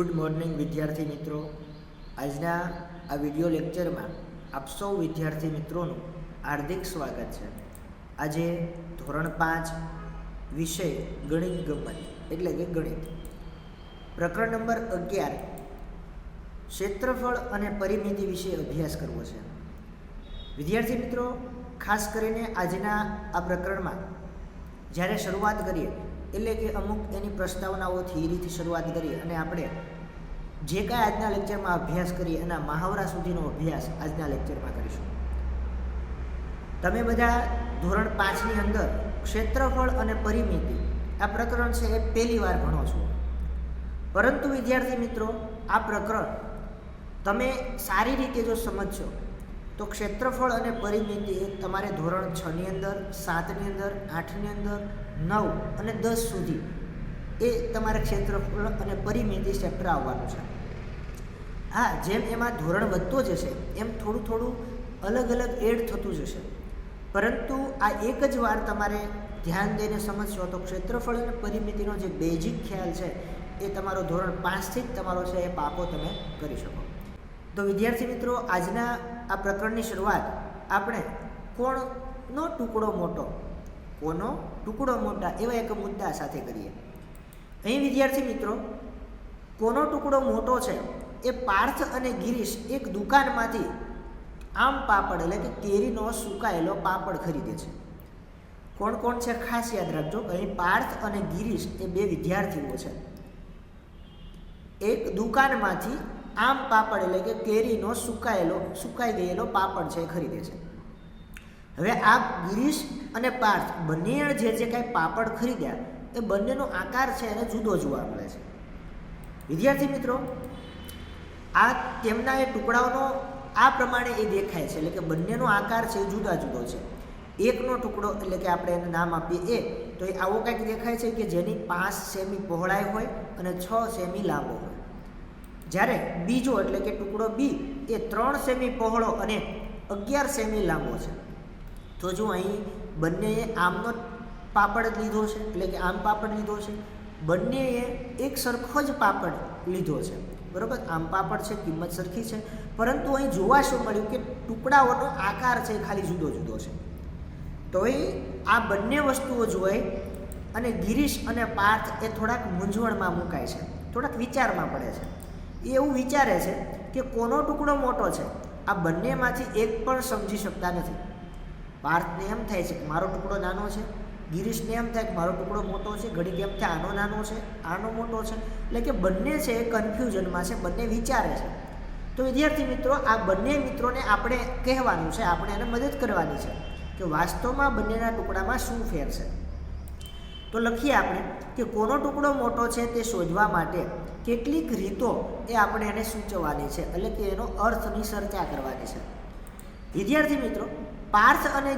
Good morning વિદ્યાર્થી મિત્રો। આજના આ વિડિયો લેક્ચરમાં આપ સૌ વિદ્યાર્થી મિત્રોનું હાર્દિક સ્વાગત છે। આજે ધોરણ 5 વિષય ગણિત ગમત એટલે કે ગણિત પ્રકરણ નંબર 11 ક્ષેત્રફળ અને પરિમિતિ વિશે અભ્યાસ કરવો છે। વિદ્યાર્થી મિત્રો, ખાસ કરીને આજના આ પ્રકરણમાં જ્યારે શરૂઆત કરીએ એટલે કે અમુક એની પ્રસ્તાવનાઓ થિયરીથી શરૂઆત કરીએ અને આપણે જે કાંઈ આજના લેક્ચરમાં અભ્યાસ કરીએ એના મહાવરા સુધીનો અભ્યાસ આજના લેક્ચરમાં કરીશું। તમે બધા ધોરણ 5ની અંદર ક્ષેત્રફળ અને પરિમિતિ આ પ્રકરણ છે એ પહેલી વાર ભણો છો, પરંતુ વિદ્યાર્થી મિત્રો આ પ્રકરણ તમે સારી રીતે જો સમજશો તો ક્ષેત્રફળ અને પરિમિતિ તમારે ધોરણ 6ની અંદર, 7ની અંદર, 8ની અંદર, 9 અને 10 સુધી એ તમારે ક્ષેત્રફળ અને પરિમિતિ ચેપ્ટર આવવાનું છે। હા, જેમ એમાં ધોરણ વધતો જશે એમ થોડું થોડું અલગ અલગ એડ થતું જશે, પરંતુ આ એક જ વાર તમારે ધ્યાન દઈને સમજશો તો ક્ષેત્રફળ અને પરિમિતિનો જે બેઝિક ખ્યાલ છે એ તમારો ધોરણ 5થી જ તમારો છે એ પાકો તમે કરી શકો। તો વિદ્યાર્થી મિત્રો, આજના આ પ્રકરણની શરૂઆત આપણે કોણનો ટુકડો મોટો, કોનો ટુકડો મોટા એવા એક મુદ્દા સાથે કરીએ। અહીં વિદ્યાર્થી મિત્રો, કોનો ટુકડો મોટો છે એ પાર્થ અને ગિરીશ એક દુકાનમાંથી આમ પાપડ એટલે કે કેરીનો સુકાયેલો પાપડ ખરીદે છે। કોણ કોણ છે ખાસ યાદ રાખજો। અહીં પાર્થ અને ગિરીશ એ બે વિદ્યાર્થીઓ છે। એક દુકાનમાંથી આમ પાપડ એટલે કે કેરીનો સુકાઈ ગયેલો પાપડ છે એ ખરીદે છે। હવે આ ગિરીશ અને પાર્થ બંને જે કાંઈ પાપડ ખરીદ્યા એ બંનેનો આકાર છે એને જુદો જોવા મળે છે। વિદ્યાર્થી મિત્રો, આ તેમના એ ટુકડાઓનો આ પ્રમાણે એ દેખાય છે, એટલે કે બંનેનો આકાર છે એ જુદા જુદો છે। એકનો ટુકડો એટલે કે આપણે એને નામ આપીએ એ, તો એ આવો કંઈક દેખાય છે કે જેની 5 સેમી પહોળાઈ હોય અને 6 સેમી લાંબો હોય, જ્યારે બીજો એટલે કે ટુકડો બી એ 3 સેમી પહોળો અને 11 સેમી લાંબો છે। તો જો અહીં બંનેએ આમનો પાપડ લીધો છે એટલે કે આમ પાપડ લીધો છે, બંનેએ એક સરખો જ પાપડ લીધો છે, બરાબર। આમ પાપડ છે, કિંમત સરખી છે, પરંતુ અહીં જોવા શું મળ્યું કે ટુકડાઓનો આકાર છે ખાલી જુદો જુદો છે। તો એ આ બંને વસ્તુઓ જોઈ અને ગિરીશ અને પાર્થ એ થોડાક મૂંઝવણમાં મુકાય છે, થોડાક વિચારમાં પડે છે। એ એવું વિચારે છે કે કોનો ટુકડો મોટો છે, આ બંનેમાંથી એક પણ સમજી શકતા નથી। પાર્થને એમ થાય છે કે મારો ટુકડો નાનો છે, ગિરીશને એમ થાય કે મારો ટુકડો મોટો છે, ઘડીક એમ થાય આનો નાનો છે, આનો મોટો છે, એટલે કે બંને છે એ કન્ફ્યુઝનમાં છે, બંને વિચારે છે। તો વિદ્યાર્થી મિત્રો, આ બંને મિત્રોને આપણે કહેવાનું છે, આપણે એને મદદ કરવાની છે કે વાસ્તવમાં બંનેના ટુકડામાં શું ફેર છે। તો લખીએ આપણે કે કોનો ટુકડો મોટો છે તે શોધવા માટે કેટલીક રીતો એ આપણે એને સૂચવવાની છે, એટલે કે એનો અર્થની ચર્ચા કરવાની છે। વિદ્યાર્થી મિત્રો, પાર્થ અને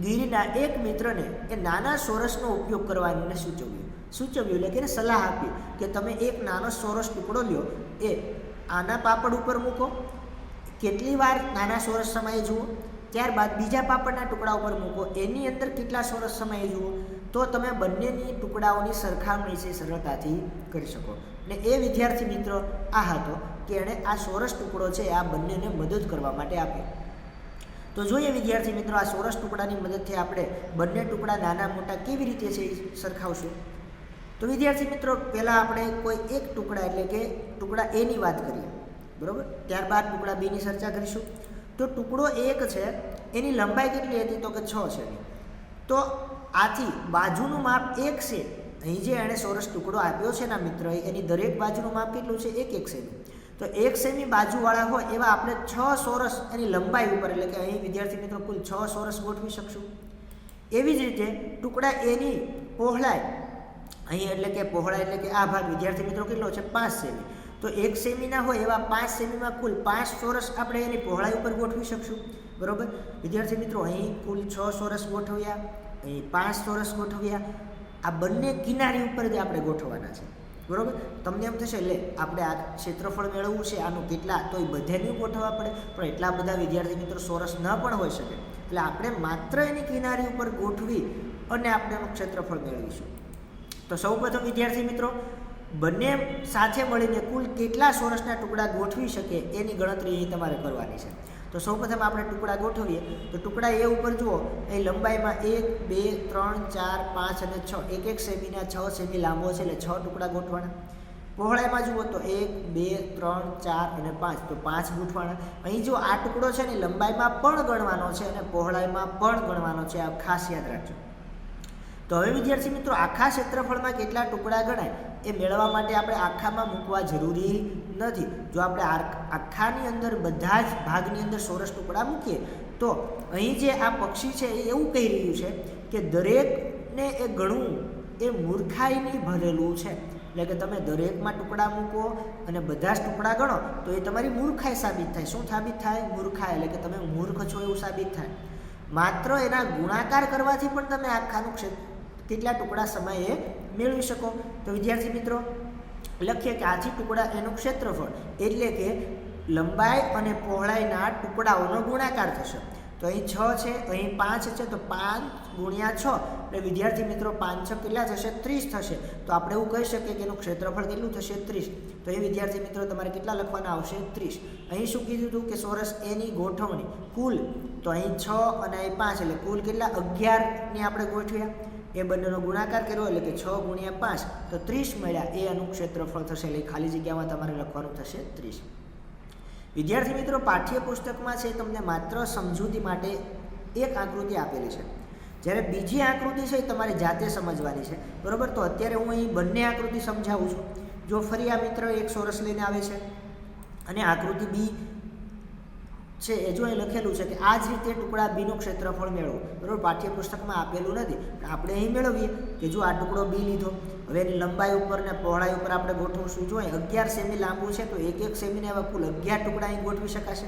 ગિરીના એક મિત્રને એ નાના ચોરસનો ઉપયોગ કરવાને સૂચવ્યું એટલે કે એને સલાહ આપી કે તમે એક નાનો ચોરસ ટુકડો લ્યો, એ આના પાપડ ઉપર મૂકો, કેટલી વાર નાના ચોરસ સમયે જુઓ, ત્યારબાદ બીજા પાપડના ટુકડા ઉપર મૂકો, એની અંદર કેટલા ચોરસ સમયે જુઓ, તો તમે બંનેની ટુકડાઓની સરખામણી છે સરળતાથી કરી શકો। ને એ વિદ્યાર્થી મિત્રો આ હતો કે એણે આ ચોરસ ટુકડો છે આ બંનેને મદદ કરવા માટે આપ્યો। તો જોઈએ વિદ્યાર્થી મિત્રો, આ ચોરસ ટુકડાની મદદથી આપણે બંને ટુકડા નાના મોટા કેવી રીતે છે એ સરખાવશું। તો વિદ્યાર્થી મિત્રો, પહેલાં આપણે કોઈ એક ટુકડા એટલે કે ટુકડા એની વાત કરીએ, બરાબર, ત્યારબાદ ટુકડા બીની ચર્ચા કરીશું। તો ટુકડો 1 છે એની લંબાઈ કેટલી હતી તો કે 6 સેમી। તો આથી બાજુનું માપ 1 છે। અહીં જે એણે ચોરસ ટુકડો આપ્યો છે એના મિત્રએ, એની દરેક બાજુનું માપ કેટલું છે 1 સેમી। તો 1 સેમી બાજુવાળા હોય એવા આપણે 6 ચોરસ એની લંબાઈ ઉપર એટલે કે અહીં વિદ્યાર્થી મિત્રો કુલ 6 ચોરસ ગોઠવી શકશું। એવી જ રીતે ટુકડા એની પહોળાઈ અહીં એટલે કે પહોળાઈ એટલે કે આ ભાગ વિદ્યાર્થી મિત્રો કેટલો છે 5 સેમી। તો 1 સેમીના હોય એવા 5 સેમીમાં કુલ 5 ચોરસ આપણે એની પહોળાઈ ઉપર ગોઠવી શકશું, બરાબર। વિદ્યાર્થી મિત્રો, અહીં કુલ 6 ચોરસ ગોઠવ્યા, અહીં 5 ચોરસ ગોઠવ્યા, આ બંને કિનારી ઉપર જ આપણે ગોઠવવાના છે, બરાબર। તમને એમ થશે એટલે આપણે આ ક્ષેત્રફળ મેળવવું છે આનું કેટલા, તો એ બધાને ગોઠવવા પડે, પણ એટલા બધા વિદ્યાર્થી મિત્રો ચોરસ ન પણ હોઈ શકે, એટલે આપણે માત્ર એની કિનારી ઉપર ગોઠવી અને આપણે એનું ક્ષેત્રફળ મેળવીશું। તો સૌપ્રથમ વિદ્યાર્થી મિત્રો બંને સાથે મળીને કુલ કેટલા ચોરસના ટુકડા ગોઠવી શકે એની ગણતરી અહીં તમારે કરવાની છે. તો સૌપ્રથમ આપણે ટુકડા ગોઠવીએ. તો ટુકડા એ ઉપર જુઓ, એ લંબાઈમાં 1 2 3 4 5 અને 6, એક સેમીના 6 સેમી લાંબો છે એટલે 6 ટુકડા ગોઠવાના. પહોળાઈમાં જુઓ તો 1 2 3 4 અને 5, તો 5 ગોઠવાના. અહીં જો આ ટુકડો છે ને લંબાઈમાં પણ ગણવાનો છે અને પહોળાઈમાં પણ ગણવાનો છે, આ ખાસ યાદ રાખજો. તો હવે વિદ્યાર્થી મિત્રો, આખા ક્ષેત્રફળમાં કેટલા ટુકડા ગણાય એ મેળવવા માટે આપણે આખામાં મૂકવા જરૂરી નથી. જો આપણે આખાની અંદર બધા જ ભાગની અંદર ચોરસ ટુકડા મૂકીએ તો અહીં જે આ પક્ષી છે એ એવું કહી રહ્યું છે કે દરેકને એ ગણવું એ મૂર્ખાઈની ભરેલું છે. એટલે કે તમે દરેકમાં ટુકડા મૂકો અને બધા જ ટુકડા ગણો તો એ તમારી મૂર્ખાઈ સાબિત થાય. શું સાબિત થાય? મૂર્ખાઈ. એટલે કે તમે મૂર્ખ છો એવું સાબિત થાય. માત્ર એના ગુણાકાર કરવાથી પણ તમે આખાનું કેટલા ટુકડા સમયે મેળવી શકો. તો વિદ્યાર્થી મિત્રો, લખીએ કે આથી ટુકડા એનું ક્ષેત્રફળ એટલે કે લંબાઈ અને પહોળાઈના ટુકડાઓનો ગુણાકાર થશે. તો અહીં 6 છે, અહીં 5 છે, તો 5 ગુણ્યા 6 એટલે વિદ્યાર્થી મિત્રો 5 6 કેટલા થશે? 30 થશે. તો આપણે એવું કહી શકીએ કે એનું ક્ષેત્રફળ કેટલું થશે? 30. તો એ વિદ્યાર્થી મિત્રો તમારે કેટલા લખવાના આવશે? 30. અહીં શું કીધું હતું કે ચોરસ એની ગોઠવણી કુલ, તો અહીં 6 અને અહીં 5 એટલે કુલ કેટલા? 11ની આપણે ગોઠવ્યા. એ બંનેનો ગુણાકાર કર્યો એટલે કે 6 ગુણ્યા 5 તો 30 મળ્યા. એ આનું ક્ષેત્રફળ થશે. એટલે ખાલી જગ્યામાં તમારે લખવાનું થશે 30. વિદ્યાર્થી મિત્રો, પાઠ્યપુસ્તકમાં છે તમને માત્ર સમજૂતી માટે એક આકૃતિ આપેલી છે, જ્યારે બીજી આકૃતિ છે એ તમારે જાતે સમજવાની છે. બરાબર? તો અત્યારે હું અહીં બંને આકૃતિ સમજાવું છું. જો ફરી આ મિત્ર એક ચોરસ લઈને આવે છે અને આકૃતિ બી છે એ જો અહીં લખેલું છે કે આ જ રીતે ટુકડા બીનું ક્ષેત્રફળ મેળવો. બરાબર? પાઠ્યપુસ્તકમાં આપેલું નથી, આપણે અહીં મેળવીએ કે જો આ ટુકડો બી લીધો, હવે એની લંબાઈ ઉપર ને પહોળાઈ ઉપર આપણે ગોઠવશું. જો અહીં 11 સેમી લાંબુ છે તો 1 સેમીના એવા કુલ 11 ટુકડા અહીં ગોઠવી શકાશે.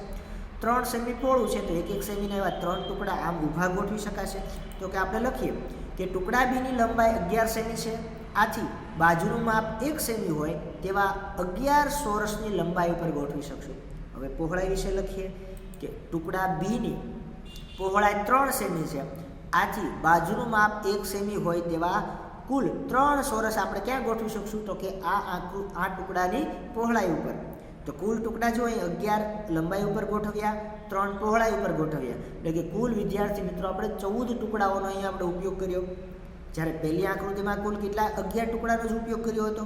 3 સેમી પહોળું છે તો 1 સેમીના એવા 3 ટુકડા આમ ઊભા ગોઠવી શકાશે. તો કે આપણે લખીએ કે ટુકડા બીની લંબાઈ 11 સેમી છે, આથી બાજુનું માપ 1 સેમી હોય તેવા 11 ચોરસની લંબાઈ ઉપર ગોઠવી શકશું. હવે પહોળાઈ વિશે લખીએ કે ટુકડા બીની પહોળાઈ 3 સેમી છે, આથી બાજુનું માપ 1 સેમી હોય તેવા કુલ 3 ચોરસ આપણે ક્યાં ગોઠવી શકશું? તો કે આ ટુકડાની પહોળાઈ ઉપર. તો કુલ ટુકડા જો અહીં 11 લંબાઈ ઉપર ગોઠવ્યા, 3 પહોળાઈ ઉપર ગોઠવ્યા, એટલે કે કુલ વિદ્યાર્થી મિત્રો આપણે 14 ટુકડાઓનો અહીં આપણે ઉપયોગ કર્યો. જ્યારે પહેલી આકૃતિમાં કુલ કેટલા? 11 ટુકડાનો જ ઉપયોગ કર્યો હતો.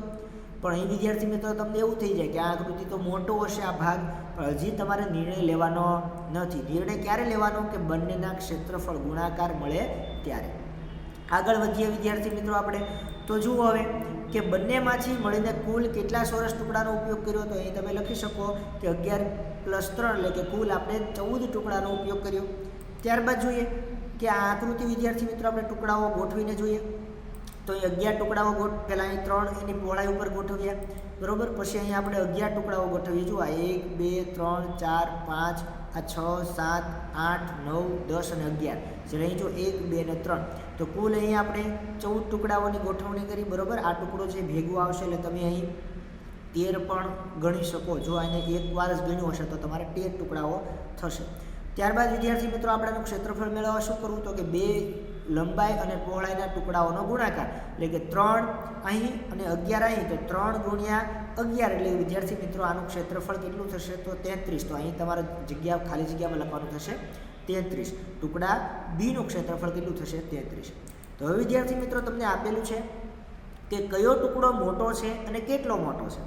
પણ અહીં વિદ્યાર્થી મિત્રો તમને એવું થઈ જાય કે આ આકૃતિ તો મોટો હશે આ ભાગ, પણ હજી તમારે નિર્ણય લેવાનો નથી. નિર્ણય ક્યારે લેવાનો? કે બંનેના ક્ષેત્રફળ ગુણાકાર મળે ત્યારે. આગળ વધીએ વિદ્યાર્થી મિત્રો આપણે. તો જુઓ હવે કે બંનેમાંથી મળીને કુલ કેટલા ચોરસ ટુકડાનો ઉપયોગ કર્યો? તો અહીં તમે લખી શકો કે 11 + 3 એટલે કે કુલ આપણે 14 ટુકડાનો ઉપયોગ કર્યો. ત્યારબાદ જોઈએ કે આ આકૃતિ વિદ્યાર્થી મિત્રો આપણે ટુકડાઓ ગોઠવીને જોઈએ. તો અહીં 11 ટુકડાઓ પહેલાં અહીં 3 એની પહોળાઈ ઉપર ગોઠવ્યા. બરાબર? પછી અહીં આપણે 11 ટુકડાઓ ગોઠવીએ. જુઓ 1 2 3 4 5 આ 6 7 8 9 10 અને 11. જ્યારે અહીં જો 1 2 અને 3 તો કુલ અહીં આપણે 14 ટુકડાઓની ગોઠવણી કરી. બરાબર? આ ટુકડો છે ભેગું આવશે એટલે તમે અહીં 13 પણ ગણી શકો. જો આને એક વાર જ ગણ્યું હશે તો તમારે 13 ટુકડાઓ થશે. ત્યારબાદ વિદ્યાર્થી મિત્રો આપણે એનું ક્ષેત્રફળ મેળવવા શું કરવું? તો કે 2 લંબાઈ અને પહોળાઈના ટુકડાઓનો ગુણાકાર એટલે કે 3 અહીં અને 11 અહીં, તો 3 ગુણ્યા 11 એટલે વિદ્યાર્થી મિત્રો આનું ક્ષેત્રફળ કેટલું થશે? તો 33. તો અહીં તમારે ખાલી જગ્યામાં લખવાનું થશે 33. ટુકડા બીનું ક્ષેત્રફળ કેટલું થશે? 33. તો હવે વિદ્યાર્થી મિત્રો તમને આપેલું છે કે કયો ટુકડો મોટો છે અને કેટલો મોટો છે.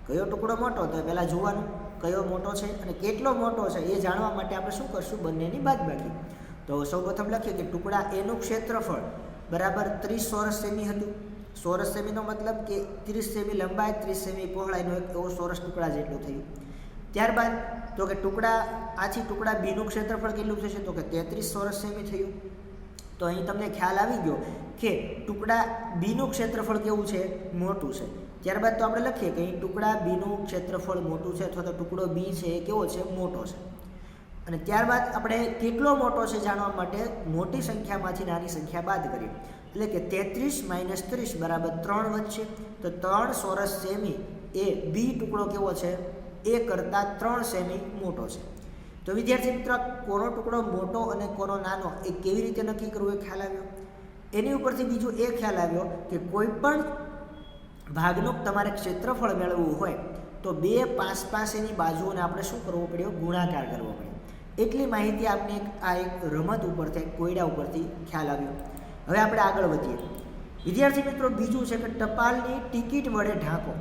કયો ટુકડો મોટો? તો પહેલાં જોવાનું કયો મોટો છે અને કેટલો મોટો છે એ જાણવા માટે આપણે શું કરશું? બંનેની બાદબાકી. તો સૌપ્રથમ લખીએ કે ટુકડા એનું ક્ષેત્રફળ બરાબર 30 ચોરસ સેમી હતું. ચોરસ સેમીનો મતલબ કે 30 સેમી લંબાઈ 30 સેમી પહોળાઈનો એક એવો ચોરસ ટુકડા જેટલું થયું. ત્યારબાદ તો કે ટુકડા બીનું ક્ષેત્રફળ કેટલું થશે? તો કે 33 ચોરસ સેમી થયું. તો અહીં તમને ખ્યાલ આવી ગયો કે ટુકડા બીનું ક્ષેત્રફળ કેવું છે? મોટું છે. ત્યારબાદ તો આપણે લખીએ કે અહીં ટુકડા બીનું ક્ષેત્રફળ મોટું છે અથવા તો ટુકડો બી છે એ કેવો છે? મોટો છે. અને ત્યારબાદ આપણે કેટલો મોટો છે જાણવા માટે મોટી સંખ્યામાંથી નાની સંખ્યા બાદ કરીએ. એટલે કે 33 - 30 બરાબર 3 વધશે. તો 3 ચોરસ સેમી એ બી ટુકડો કેવો છે? એ કરતાં 3 સેમી મોટો છે. તો વિદ્યાર્થી મિત્રો કોનો ટુકડો મોટો અને કોનો નાનો એ કેવી રીતે નક્કી કરવું એ ખ્યાલ આવ્યો. એની ઉપરથી બીજું એ ખ્યાલ આવ્યો કે કોઈ પણ ભાગનું તમારે ક્ષેત્રફળ મેળવવું હોય તો બે પાસ એની બાજુઓને આપણે શું કરવો પડ્યો? ગુણાકાર કરવો પડ્યો. એટલી માહિતી આપને આ એક રમત ઉપરથી, કોયડા ઉપરથી ખ્યાલ આવ્યો. હવે આપણે આગળ વધીએ. વિદ્યાર્થી મિત્રો, બીજું છે કે ટપાલની ટિકિટ વડે ઢાંકો.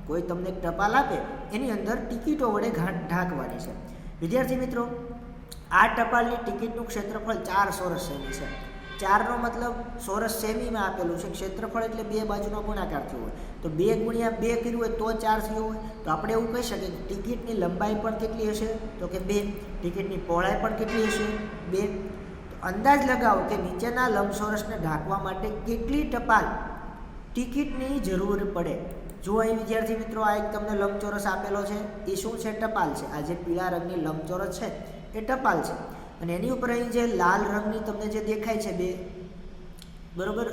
કોઈ તમને એક ટપાલ આપે, એની અંદર ટિકિટો વડે ઢાંકવાની છે. વિદ્યાર્થી મિત્રો, આ ટપાલની ટિકિટનું ક્ષેત્રફળ 4 ચોરસ સેમી છે. 4નો મતલબ ચોરસ સેમીમાં આપેલું છે. ક્ષેત્રફળ એટલે બે બાજુનો ગુણાકાર થયો હોય, તો 2 ગુણ્યા 2 કર્યું હોય તો 4 થયો હોય. તો આપણે એવું કહી શકીએ કે ટિકિટની લંબાઈ પણ કેટલી હશે? તો કે 2. ટિકિટની પહોળાઈ પણ કેટલી હશે? 2. તો અંદાજ લગાવો કે નીચેના લંબચોરસને ઢાંકવા માટે કેટલી ટપાલ ટિકિટની જરૂર પડે. જો અહીં વિદ્યાર્થી મિત્રો, આ એક તમને લંબચોરસ આપેલો છે, એ શું છે? ટપાલ છે. આ જે પીળા રંગની લંબચોરસ છે એ ટપાલ છે. અને એની ઉપર અહીં જે લાલ રંગની તમને જે દેખાય છે બે, બરોબર,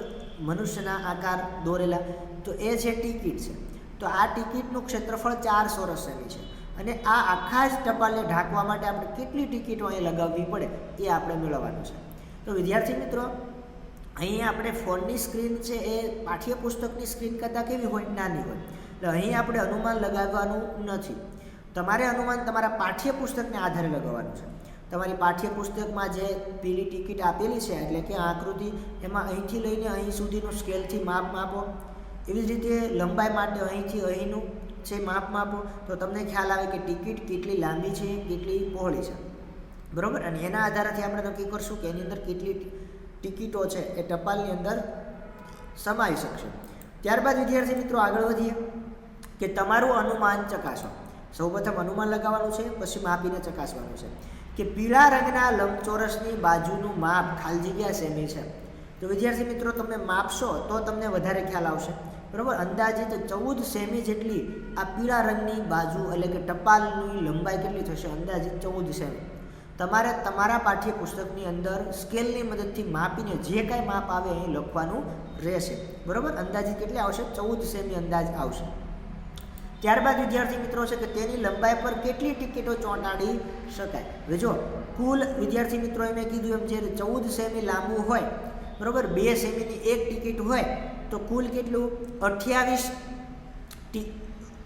મનુષ્યના આકાર દોરેલા, તો એ છે ટિકિટ છે. તો આ ટિકિટનું ક્ષેત્રફળ 4 ચોરસ સેમી છે. અને આ આખા જ ટપાલને ઢાંકવા માટે આપણે કેટલી ટિકિટો અહીં લગાવવી પડે એ આપણે મેળવવાનું છે. તો વિદ્યાર્થી મિત્રો, અહીં આપણે ફોનની સ્ક્રીન છે એ પાઠ્યપુસ્તકની સ્ક્રીન કરતાં કેવી હોય? નાની હોય. એટલે અહીં આપણે અનુમાન લગાવવાનું નથી. તમારે અનુમાન તમારા પાઠ્યપુસ્તકને આધારે લગાવવાનું છે. તમારી પાઠ્યપુસ્તકમાં જે પીળી ટિકિટ આપેલી છે, એટલે કે આકૃતિ, એમાં અહીંથી લઈને અહીં સુધીનું સ્કેલથી માપ માપો. એવી જ રીતે લંબાઈ માટે અહીંથી અહીંનું છે માપ માપો, તો તમને ખ્યાલ આવે કે ટિકિટ કેટલી લાંબી છે, કેટલી પહોળી છે, બરાબર. અને એના આધારેથી આપણે નક્કી કરશું કે એની અંદર કેટલી ટિકિટો છે એ ટપાલની અંદર સમાઈ શકશે. ત્યારબાદ વિદ્યાર્થી મિત્રો આગળ વધીએ કે તમારું અનુમાન ચકાસો. સૌપ્રથમ અનુમાન લગાવવાનું છે, પછી માપીને ચકાસવાનું છે કે પીળા રંગના લંબચોરસની બાજુનું માપ ખાલી જગ્યા સેમી છે. તો વિદ્યાર્થી મિત્રો, તમે માપશો તો તમને વધારે ખ્યાલ આવશે, બરાબર. અંદાજિત 14 સેમી જેટલી આ પીળા રંગની બાજુ એટલે કે ટપાલની લંબાઈ કેટલી થશે? અંદાજિત 14 સેમી. તમારે તમારા પાઠ્યપુસ્તકની અંદર સ્કેલની મદદથી માપીને જે કાંઈ માપ આવે અહીં લખવાનું રહેશે, બરાબર. અંદાજિત કેટલી આવશે? 14 સેમી અંદાજ આવશે. ત્યારબાદ વિદ્યાર્થી મિત્રો છે કે તેની લંબાઈ પર કેટલી ટિકિટો ચોંટાડી શકાય. હવે જો કુલ વિદ્યાર્થી મિત્રો મેં કીધું એમ, જે 14 સેમી લાંબુ હોય, બરાબર, 2 સેમીની એક ટિકિટ હોય, તો કુલ કેટલું? 28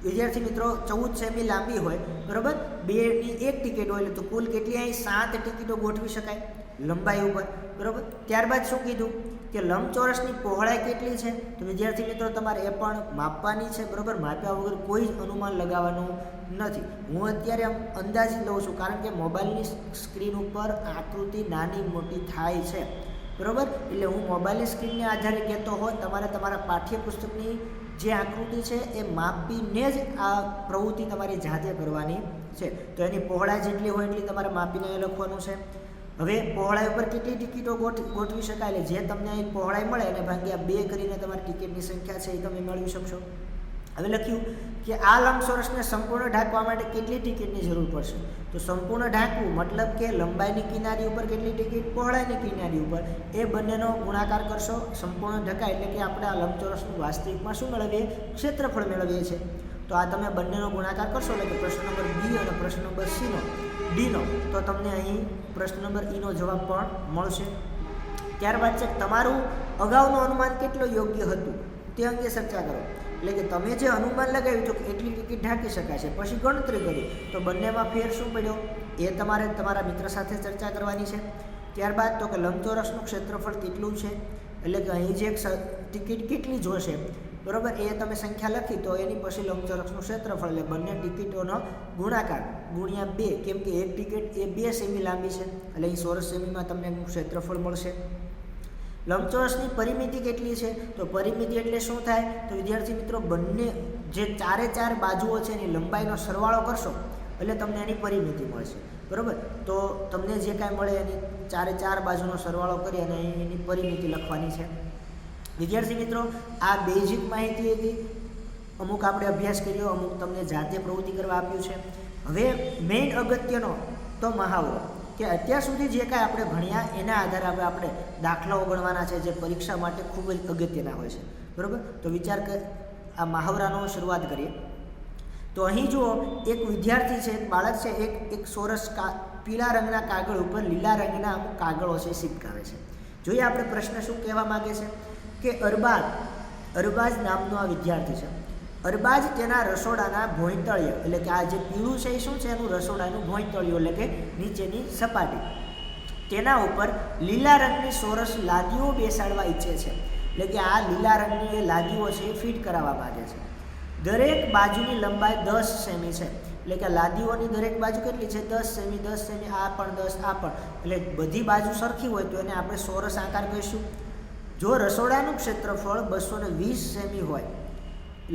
વિદ્યાર્થી મિત્રો 14 સેમી લાંબી હોય, બરાબર, 2ની એક ટિકિટ હોય, તો કુલ કેટલી અહીં 7 ટિકિટો ગોઠવી શકાય લંબાઈ ઉપર, બરાબર. ત્યારબાદ શું કીધું કે લંબચોરસની પહોળાઈ કેટલી છે? તો વિદ્યાર્થી મિત્રો તમારે એ પણ માપવાની છે, બરાબર. માપ્યા વગર કોઈ જ અનુમાન લગાવવાનું નથી. હું અત્યારે આમ અંદાજિત લઉં છું, કારણ કે મોબાઈલની સ્ક્રીન ઉપર આકૃતિ નાની મોટી થાય છે, બરાબર. એટલે હું મોબાઈલની સ્ક્રીનને આધારે કહેતો હોય, તમારે તમારા પાઠ્યપુસ્તકની જે આકૃતિ છે એ માપીને જ આ પ્રવૃત્તિ તમારી જાતે કરવાની છે. તો એની પહોળાઈ જેટલી હોય એટલી તમારે માપીને એ લખવાનું છે. હવે પહોળાઈ ઉપર કેટલી ટિકિટો ગોઠવી શકાય, એટલે જે તમને અહીં પહોળાઈ મળે એને ભાગ્યા 2 કરીને તમારી ટિકિટની સંખ્યા છે એ તમે મેળવી શકશો. હવે લખ્યું કે આ લંબચોરસને સંપૂર્ણ ઢાંકવા માટે કેટલી ટિકિટની જરૂર પડશે? તો સંપૂર્ણ ઢાંકવું મતલબ કે લંબાઈની કિનારી ઉપર કેટલી ટિકિટ, પહોળાઈની કિનારી ઉપર, એ બંનેનો ગુણાકાર કરશો. સંપૂર્ણ ઢકાય એટલે કે આપણે આ લંબચોરસનું વાસ્તવિકમાં શું મેળવીએ? ક્ષેત્રફળ મેળવીએ છીએ. તો આ તમે બંનેનો ગુણાકાર કરશો એટલે કે પ્રશ્ન નંબર બી અને પ્રશ્ન નંબર સીનો, ડીનો, તો તમને અહીં પ્રશ્ન નંબર ઈનો જવાબ પણ મળશે. ત્યારબાદ છે તમારું અગાઉનું અનુમાન કેટલું યોગ્ય હતું તે અંગે ચર્ચા કરો. એટલે કે તમે જે અનુમાન લગાવ્યું હતું કે એટલી ટિકિટ ઢાંકી શકાય છે, પછી ગણતરી કરી તો બંનેમાં ફેર શું પડ્યો એ તમારે તમારા મિત્ર સાથે ચર્ચા કરવાની છે. ત્યારબાદ તો કે લંબચોરસનું ક્ષેત્રફળ કેટલું છે, એટલે કે અહીં જે ટિકિટ કેટલી જોશે, બરાબર, એ તમે સંખ્યા લખી તો એની પછી લંબચોરસનું ક્ષેત્રફળ એટલે બંને ટિકિટોનો ગુણાકાર ગુણ્યા 2, કેમ કે એક ટિકિટ એ 2 સેમી લાંબી છે, એટલે અહીં ચોરસ સેમીમાં તમને ક્ષેત્રફળ મળશે. લંબચોરસની પરિમિતિ કેટલી છે? તો પરિમિતિ એટલે શું થાય? તો વિદ્યાર્થી મિત્રો બંને જે 4 બાજુઓ છે એની લંબાઈનો સરવાળો કરશો એટલે તમને એની પરિમિતિ મળશે, બરાબર. તો તમને જે કાંઈ મળે એની 4 બાજુનો સરવાળો કરી અને એની પરિમિતિ લખવાની છે. વિદ્યાર્થી મિત્રો આ બેઝિક માહિતી હતી, અમુક આપણે અભ્યાસ કર્યો, અમુક તમને જાતે પ્રવૃત્તિ કરવા આપ્યું છે. હવે મેઇન અગત્યનો તો મહાવરો, કે અત્યાર સુધી જે કાંઈ આપણે ભણ્યા એના આધારે આપણે દાખલાઓ ગણવાના છે, જે પરીક્ષા માટે ખૂબ જ અગત્યના હોય છે, બરાબર. તો વિચાર કર આ મહાવરાનો શરૂઆત કરીએ. તો અહીં જુઓ એક વિદ્યાર્થી છે, એક બાળક છે, એક ચોરસ પીળા રંગના કાગળ ઉપર લીલા રંગના અમુક કાગળો છે ચીપકાવે છે. જોઈએ આપણે પ્રશ્ન શું કહેવા માગે છે કે અરબાઝ અરબાજ નામનો આ વિદ્યાર્થી છે. અરબાજ તેના રસોડાના ભોંયતળિયે, એટલે કે આ જે પીળું છે એ શું છે, એનું રસોડાનું ભોંયતળિયું, એટલે કે નીચેની સપાટી, તેના ઉપર લીલા રંગની સોરસ લાદીઓ બેસાડવા ઈચ્છે છે. એટલે કે આ લીલા રંગની એ લાદીઓ છે એ ફિટ કરાવવા માંગે છે. દરેક બાજુની લંબાઈ 10 સેમી છે. એટલે કે લાદીઓની દરેક બાજુ કેટલી છે? 10 સેમી, 10 સેમી, આ પણ 10, આ પણ, એટલે બધી બાજુ સરખી હોય તો એને આપણે ચોરસ આકાર કહીશું. જો રસોડાનું ક્ષેત્રફળ 220 સેમી હોય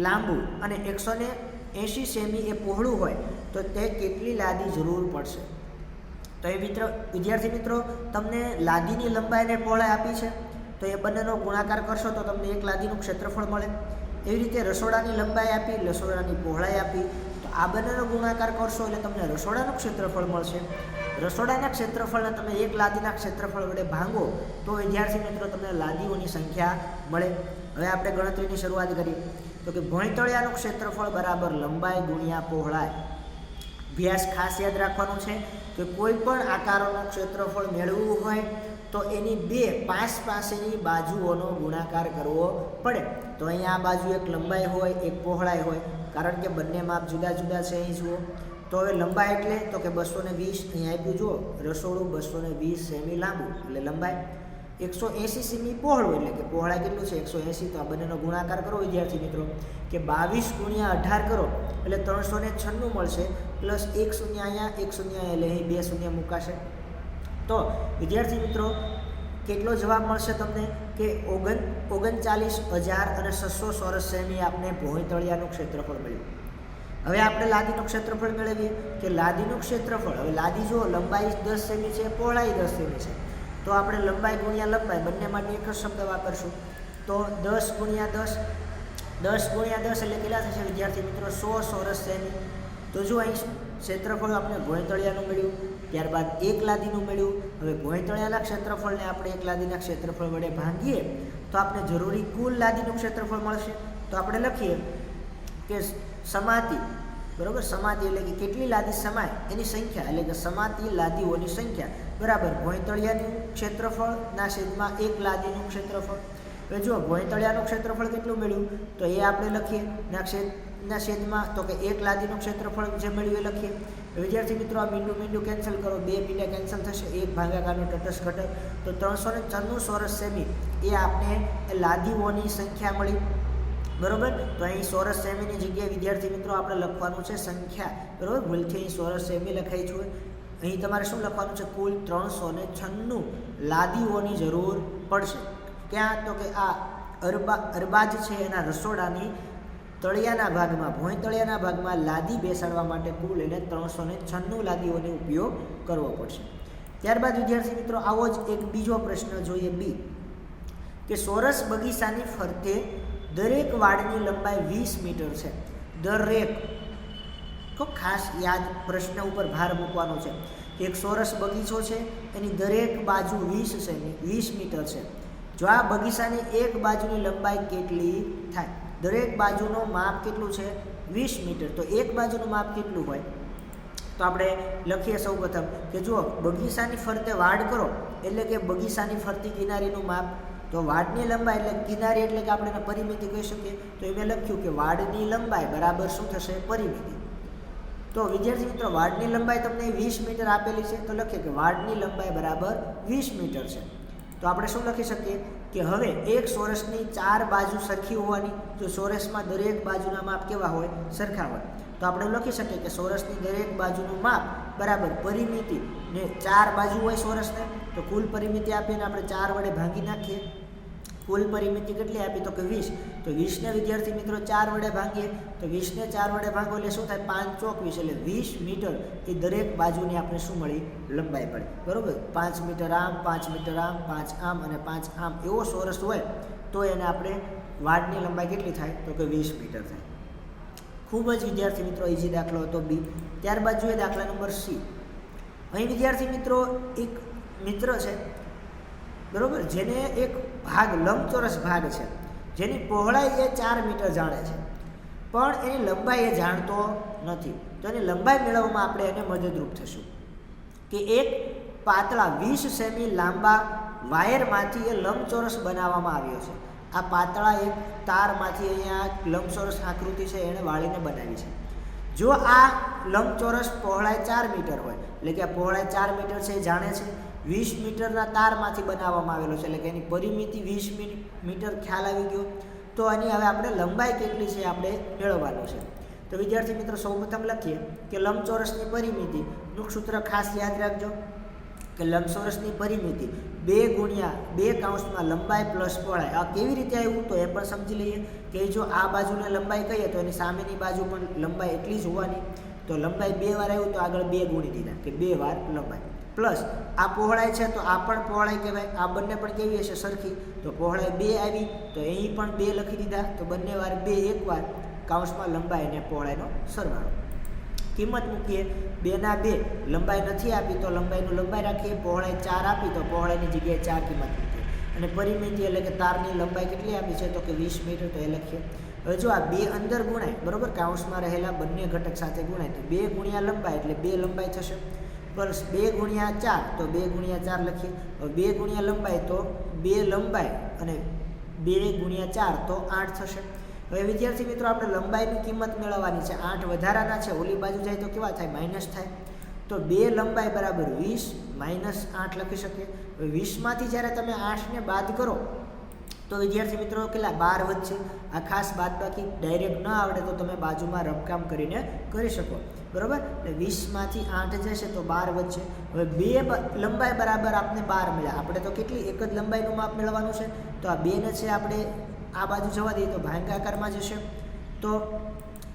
લાંબુ અને 180 સેમી એ પહોળું હોય તો તે કેટલી લાદી જરૂર પડશે? તો એ વિદ્યાર્થી મિત્રો તમને લાદીની લંબાઈ અને પહોળાઈ આપી છે, તો એ બંનેનો ગુણાકાર કરશો તો તમને એક લાદીનું ક્ષેત્રફળ મળે. એવી રીતે રસોડાની લંબાઈ આપી, રસોડાની પહોળાઈ આપી, તો આ બંનેનો ગુણાકાર કરશો એટલે તમને રસોડાનું ક્ષેત્રફળ મળશે. રસોડાના ક્ષેત્રફળને તમે એક લાદીના ક્ષેત્રફળ વડે ભાંગો તો વિદ્યાર્થી મિત્રો તમને લાદીઓની સંખ્યા મળે. હવે આપણે ગણતરીની શરૂઆત કરીએ. તો કે ભોંયતળિયાનું ક્ષેત્રફળ બરાબર લંબાઈ ગુણ્યા પહોળાઈ. અભ્યાસ ખાસ યાદ રાખવાનું છે કે કોઈ પણ આકારોનું ક્ષેત્રફળ મેળવવું હોય તો એની બે પાસેની બાજુઓનો ગુણાકાર કરવો પડે. તો અહીંયા આ બાજુ એક લંબાઈ હોય, એક પહોળાઈ હોય, કારણ કે બંને માપ જુદા જુદા છે. અહીં જુઓ તો હવે લંબાઈ એટલે તો કે 220, અહીંયા આપ્યું જુઓ રસોડું 220 સેમી લાંબુ એટલે લંબાઈ, 180 સેમી પહોળું એટલે કે પહોળાઈ કેટલું છે? 180. તો આ બંનેનો ગુણાકાર કરો વિદ્યાર્થી મિત્રો, કે 22 ગુણ્યા 18 કરો એટલે 396 મળશે, પ્લસ 1 શૂન્ય અહીંયા, 1 શૂન્ય એટલે અહીં 2 શૂન્ય મુકાશે. તો વિદ્યાર્થી મિત્રો કેટલો જવાબ મળશે તમને? કે 39,600 ચોરસ સેમી આપણે ભોંયતળિયાનું ક્ષેત્રફળ મળ્યું. હવે આપણે લાદીનું ક્ષેત્રફળ મેળવીએ કે લાદીનું ક્ષેત્રફળ, હવે લાદી જો લંબાઈ 10 સેમી છે, પહોળાઈ 10 સેમી છે, તો આપણે લંબાઈ ગુણ્યા લંબાઈ બંને માટે એક જ શબ્દ વાપરશું. તો 10 ગુણ્યા 10, 10 ગુણ્યા 10 એટલે કેટલા થશે વિદ્યાર્થી મિત્રો? 100 ચોરસ સેમી. તો જો અહીં ક્ષેત્રફળ આપણે ભોંયતળિયાનું મળ્યું, ત્યારબાદ એક લાદીનું મળ્યું. હવે ભોંયતળિયાના ક્ષેત્રફળને આપણે એક લાદીના ક્ષેત્રફળ વડે ભાંગીએ તો આપણે જરૂરી કુલ લાદીનું ક્ષેત્રફળ મળશે. તો આપણે લખીએ કે સમાતી, બરાબર, સમાતી એટલે કે કેટલી લાદી સમાય એની સંખ્યા, એટલે કે સમાતી લાદીઓની સંખ્યા બરાબર ભોંયતળિયાનું ક્ષેત્રફળના છેદમાં એક લાદીનું ક્ષેત્રફળ. હવે જો ભોંયતળિયાનું ક્ષેત્રફળ કેટલું મળ્યું તો એ આપણે લખીએ ના છેદમાં, તો કે એક લાદીનું ક્ષેત્રફળ જે મળ્યું એ લખીએ. વિદ્યાર્થી મિત્રો આ મીંડું કેન્સલ કરો, 2 મીંડા કેન્સલ થશે, 1 ભાગાકારનો તટસ્થ ઘટક, તો 394 ચોરસ સેમી એ આપણે લાદીઓની સંખ્યા મળી. બરાબર. તો અહીં ચોરસ સેમીની જગ્યાએ વિદ્યાર્થી મિત્રો આપણે લખવાનું છે સંખ્યા. બરાબર, ભૂલથી અહીં ચોરસ સેમી લખાઈ છે. અહીં તમારે શું લખવાનું છે? કુલ 396 લાદીઓની જરૂર પડશે. ક્યાં? તો કે આ અરબાજ છે એના રસોડાની તળિયાના ભાગમાં, ભોંયતળિયાના ભાગમાં લાદી બેસાડવા માટે કુલ એને 396 લાદીઓનો ઉપયોગ કરવો પડશે. ત્યારબાદ વિદ્યાર્થી મિત્રો આવો જ એક બીજો પ્રશ્ન જોઈએ, બી, કે ચોરસ બગીચાની ફરતે દરેક વાડની લંબાઈ 20 મીટર છે. દરેક, તો ખાસ યાદ પ્રશ્ન ઉપર ભાર મૂકવાનો છે કે એક ચોરસ બગીચો છે, એની દરેક બાજુ 20 મીટર છે. જો આ બગીચાની એક બાજુની લંબાઈ કેટલી થાય? દરેક બાજુનો માપ કેટલું છે? 20 મીટર. તો એક બાજુનું માપ કેટલું હોય? તો આપણે લખીએ સૌ પ્રથમ કે જો બગીચાની ફરતે વાડ કરો એટલે કે બગીચાની ફરતી કિનારીનું માપ, તો વાડની લંબાઈ એટલે કિનારી એટલે કે આપણે એને પરિમિતિ કહી શકીએ. તો એ મેં લખ્યું કે વાડની લંબાઈ બરાબર શું થશે? પરિમિતિ. તો વિદ્યાર્થી મિત્રો વાડની લંબાઈ તમને 20 મીટર આપેલી છે, તો લખીએ કે વાડની લંબાઈ બરાબર 20 મીટર છે. તો આપણે શું લખી શકીએ કે હવે એક ચોરસની 4 બાજુ સરખી હોવાની, જો ચોરસમાં દરેક બાજુના માપ કેવા હોય? સરખા હોય. તો આપણે લખી શકીએ કે ચોરસની દરેક બાજુનું માપ બરાબર પરિમિતિ ને 4 બાજુ હોય ચોરસને, તો કુલ પરિમિતિ આપીને આપણે 4 વડે ભાંગી નાખીએ. કુલ પરિમિતિ કેટલી આપી? તો કે 20. તો 20ને વિદ્યાર્થી મિત્રો 4 વડે ભાંગીએ, તો 20ને 4 વડે ભાંગો એટલે શું થાય? 5 ચોક 20 એટલે 20 મીટર એ દરેક બાજુની આપણે શું મળી? લંબાઈ પડી. બરાબર, 5 મીટર આમ, 5 મીટર આમ, 5 આમ અને 5 આમ એવો ચોરસ હોય તો એને આપણે વાડની લંબાઈ કેટલી થાય? તો કે 20 મીટર થાય. ખૂબ જ વિદ્યાર્થી મિત્રો ઇઝી દાખલો હતો બી. ત્યારબાદ જોઈએ દાખલા નંબર સી. અહીં વિદ્યાર્થી મિત્રો એક મિત્ર છે, બરાબર, જેને એક ભાગ લંબચોરસ ભાગ છે, જેની પહોળાઈ એ 4 મીટર જાણે છે, પણ એની લંબાઈ એ જાણતો નથી. તો એની લંબાઈ મેળવવામાં આપણે એને મદદરૂપ થશું કે એક પાતળા 20 સેમી લાંબા વાયરમાંથી એ લંબચોરસ બનાવવામાં આવ્યો છે. આ પાતળા એક તારમાંથી અહીંયા લંબચોરસ આકૃતિ છે એણે વાળીને બનાવી છે. જો આ લંબચોરસ પહોળાઈ 4 મીટર હોય, એટલે કે આ પહોળાઈ 4 મીટર છે એ જાણે છે, 20 મીટરના તારમાંથી બનાવવામાં આવેલો છે, એટલે કે એની પરિમિતિ 20 મીટર ખ્યાલ આવી ગયો. તો આની હવે આપણે લંબાઈ કેટલી છે આપણે મેળવવાનું છે. તો વિદ્યાર્થી મિત્રો સૌપ્રથમ લખીએ કે લંબચોરસની પરિમિતિનું સૂત્ર ખાસ યાદ રાખજો કે લંબચોરસની પરિમિતિ 2 ગુણ્યા 2 કૌંસમાં લંબાઈ પ્લસ પહોળાઈ. આ કેવી રીતે આવ્યું તો એ પણ સમજી લઈએ કે જો આ બાજુને લંબાઈ કહીએ તો એની સામેની બાજુ પણ લંબાઈ એટલી જ હોવાની. તો લંબાઈ 2 વાર આવ્યું તો આગળ 2 ગુણી દીધા કે 2 વાર લંબાઈ પ્લસ આ પહોળાઈ છે તો આ પણ પહોળાઈ કહેવાય. આ બંને પણ કેવી હશે સરખી, તો પહોળાઈ 2 આવી તો અહીં પણ 2 લખી દીધા. તો બંને વાર 2 એક વાર કૌંસમાં લંબાઈ અને પહોળાઈનો સરવાળો. કિંમત મૂકીએ 2 ના 2 લંબાઈ નથી આપી તો લંબાઈનું લંબાઈ રાખીએ, પહોળાઈ 4 આપી તો પહોળાઈની જગ્યાએ 4 કિંમત મૂકીએ. અને પરિમિતિ એટલે કે તારની લંબાઈ કેટલી આપી છે તો કે 20 મીટર, તો એ લખીએ. હવે જો આ 2 અંદર ગુણાય બરાબર, કૌંસમાં રહેલા બંને ઘટક સાથે ગુણાય તો 2 ગુણ્યા લંબાઈ એટલે 2 લંબાઈ થશે, પ્લસ 2 ગુણ્યા 4 તો 2 ગુણ્યા 4 લખીએ. હવે 2 ગુણ્યા લંબાઈ તો 2 લંબાઈ અને 2 ગુણ્યા 4 તો 8 થશે. હવે વિદ્યાર્થી મિત્રો આપણે લંબાઈની કિંમત મેળવવાની છે. 8 વધારાના છે, ઓલી બાજુ જાય તો કેવા થાય માઇનસ થાય. તો 2 લંબાઈ બરાબર 20 માઇનસ 8 લખી શકીએ. હવે 20માંથી જ્યારે તમે 8ને બાદ કરો તો વિદ્યાર્થી મિત્રો કેટલા 12 વધશે. આ ખાસ બાદબાકી ડાયરેક્ટ ન આવડે તો તમે બાજુમાં રફકામ કરીને કરી શકો બરાબર. એટલે 20માંથી 8 જશે તો 12 વધશે. હવે 2 લંબાઈ બરાબર આપણે 12 મળ્યા. આપણે તો કેટલી એક જ લંબાઈનું માપ મેળવવાનું છે, તો આ 2 ને છે આપણે આ બાજુ જવા દઈએ તો ભાગાકારમાં જશે. તો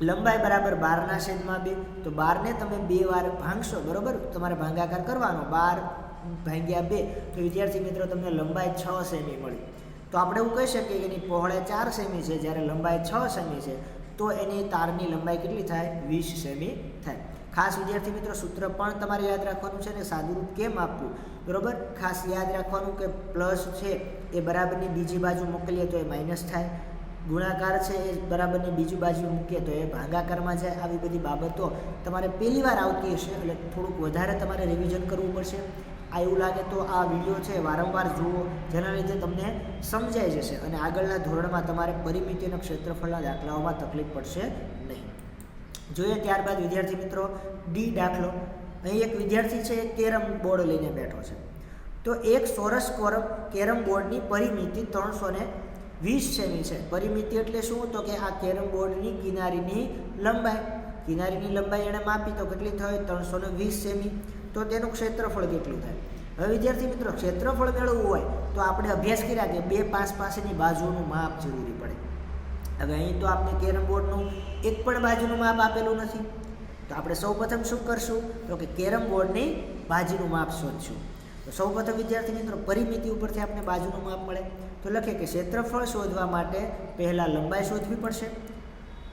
લંબાઈ બરાબર 12/2, તો 12ને તમે 2 વાર ભાંગશો બરાબર, તમારે ભાગાકાર કરવાનો 12/2. તો વિદ્યાર્થી મિત્રો તમને લંબાઈ 6 સેમી મળી. તો આપણે એવું કહી શકીએ કે એની પહોળાઈ 4 સેમી છે, જ્યારે લંબાઈ 6 સેમી છે તો એની તારની લંબાઈ કેટલી થાય 20 સેમી થાય. ખાસ વિદ્યાર્થી મિત્રો સૂત્ર પણ તમારે યાદ રાખવાનું છે ને સાદુરૂપ કેમ આપવું બરાબર. ખાસ યાદ રાખવાનું કે પ્લસ છે એ બરાબરની બીજી બાજુ મોકલીએ તો એ માઇનસ થાય, ગુણાકાર છે એ બરાબરની બીજી બાજુ મૂકીએ તો એ ભાગાકારમાં જાય. આવી બધી બાબતો તમારે પહેલી વાર આવતી હશે એટલે થોડુંક વધારે તમારે રિવિઝન કરવું પડશે. આ એવું લાગે તો આ વિડીયો છે વારંવાર જુઓ, જેના લીધે તમને સમજાઈ જશે અને આગળના ધોરણમાં તમારે પરિમિતિ અને ક્ષેત્રફળના દાખલાઓમાં તકલીફ પડશે નહીં. જોઈએ ત્યારબાદ વિદ્યાર્થી મિત્રો ડી દાખલો. અહીં એક વિદ્યાર્થી છે એ કેરમ બોર્ડ લઈને બેઠો છે. તો એક ચોરસ કેરમ બોર્ડની પરિમિતિ 320 સેમી છે. પરિમિતિ એટલે શું તો કે આ કેરમ બોર્ડની કિનારીની લંબાઈ એણે માપી તો કેટલી થાય 320 સેમી. તો તેનું ક્ષેત્રફળ કેટલું થાય. હવે વિદ્યાર્થી મિત્રો ક્ષેત્રફળ મેળવવું હોય તો આપણે અભ્યાસ કર્યા કે 2 પાસેની બાજુનું માપ જરૂરી પડે. હવે અહીં તો આપણે કેરમ બોર્ડનું એક પણ બાજુનું માપ આપેલું નથી, તો આપણે સૌપ્રથમ શું કરશું તો કે કેરમ બોર્ડની બાજુનું માપ શોધશું. તો સૌપ્રથમ વિદ્યાર્થી મિત્રો પરિમિતિ ઉપરથી આપણે બાજુનું માપ મળે તો લખીએ કે ક્ષેત્રફળ શોધવા માટે પહેલાં લંબાઈ શોધવી પડશે.